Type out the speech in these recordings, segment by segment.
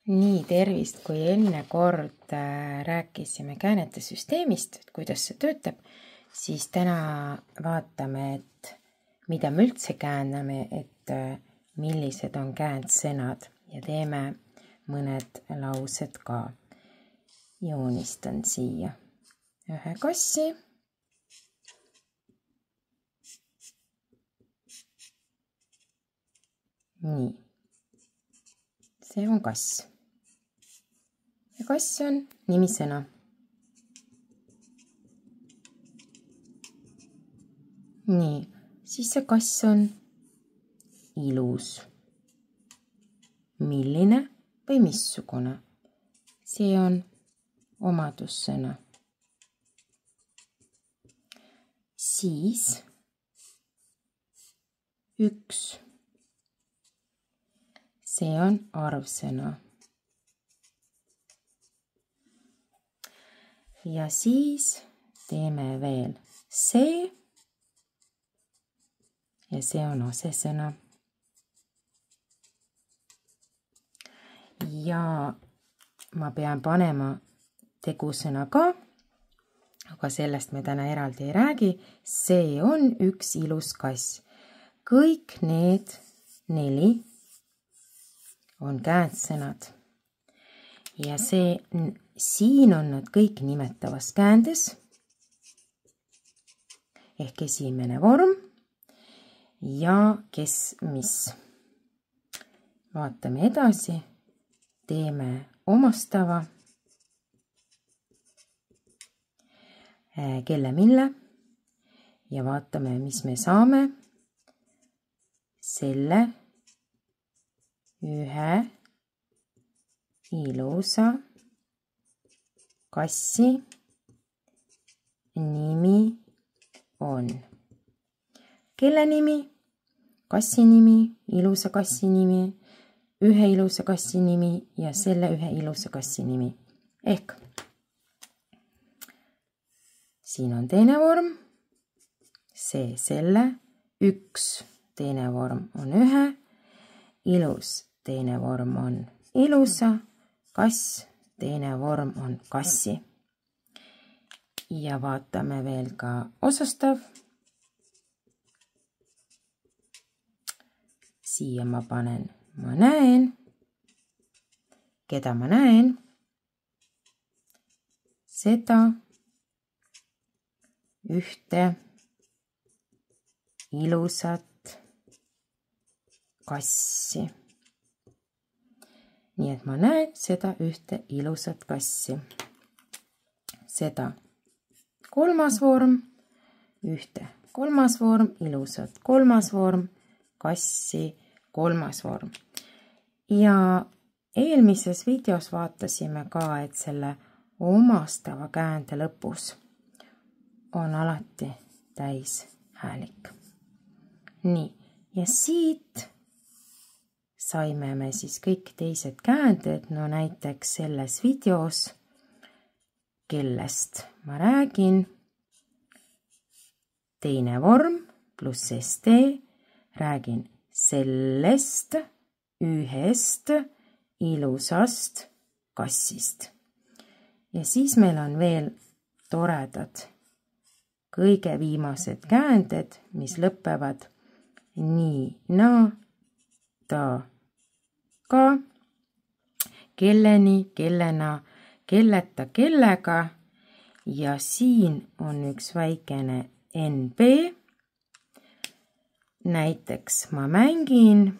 Nii, tervist, kui enne kord rääkisime käänete süsteemist, et kuidas see töötab, siis täna vaatame, et mida me üldse käändame, et millised on käändsõnad ja teeme mõned laused ka. Joonistan siia ühe kassi. Nii, see on kass. Ja kass on nimisõna. Nii, siis see kass on ilus. Milline või missugune? See on omadussõna. Siis üks. See on arvsõna. Ja siis teeme veel see ja see on asesõna. Ja ma pean panema tegusõna ka, aga sellest me täna eraldi ei räägi. See on üks ilus kass. Kõik need 4 on käändsõnad. Ja siin on nad kõik nimetavas käändes. Ehk esimene vorm ja kes, mis. Vaatame edasi. Teeme omastava. Kelle, mille. Ja vaatame, mis me saame. Selle ühe ilusa kassi nimi on. Kelle nimi? Kassi nimi, ilusa kassi nimi, ühe ilusa kassi nimi ja selle ühe ilusa kassi nimi. Ehk siin on teine vorm, see selle, üks teine vorm on ühe, ilus teine vorm on ilusa, kass teine vorm on kassi. Ja vaatame veel ka osastav. Siia ma panen, ma näen. Keda ma näen? Seda ühte ilusat kassi. Nii et ma näen seda ühte ilusat kassi. Seda kolmas vorm, ühte kolmas vorm, ilusat kolmas vorm, kassi kolmas vorm. Ja eelmises videos vaatasime ka, et selle omastava käände lõpus on alati täishäälik. Nii, ja siit saime me siis kõik teised käänded, no näiteks selles videos, kellest ma räägin, teine vorm pluss ST, räägin sellest, ühest, ilusast kassist. Ja siis meil on veel toredad kõige viimased käänded, mis lõpevad nii, naa, ta, ka, kelleni, kellena, kelleta, kellega ja siin on üks väikene NB. Näiteks ma mängin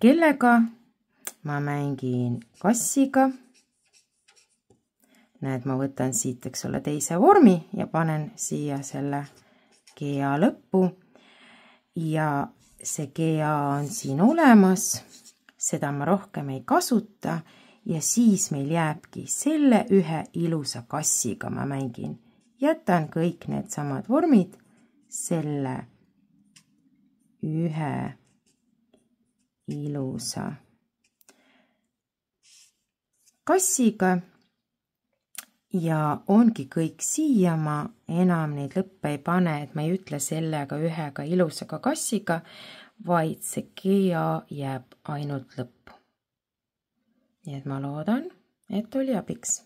kellega, ma mängin kassiga. Näed, ma võtan siit, eks ole, teise vormi ja panen siia selle GA lõppu ja see GA on siin olemas, seda ma rohkem ei kasuta ja siis meil jääbki selle ühe ilusa kassiga ma mängin. Jätan kõik need samad vormid selle ühe ilusa kassiga Ja ongi kõik siia, ma enam neid lõppe ei pane, et ma ei ütle sellega ühega ilusaga kassiga, vaid see kea jääb ainult lõppu. Nii et ma loodan, et oli abiks.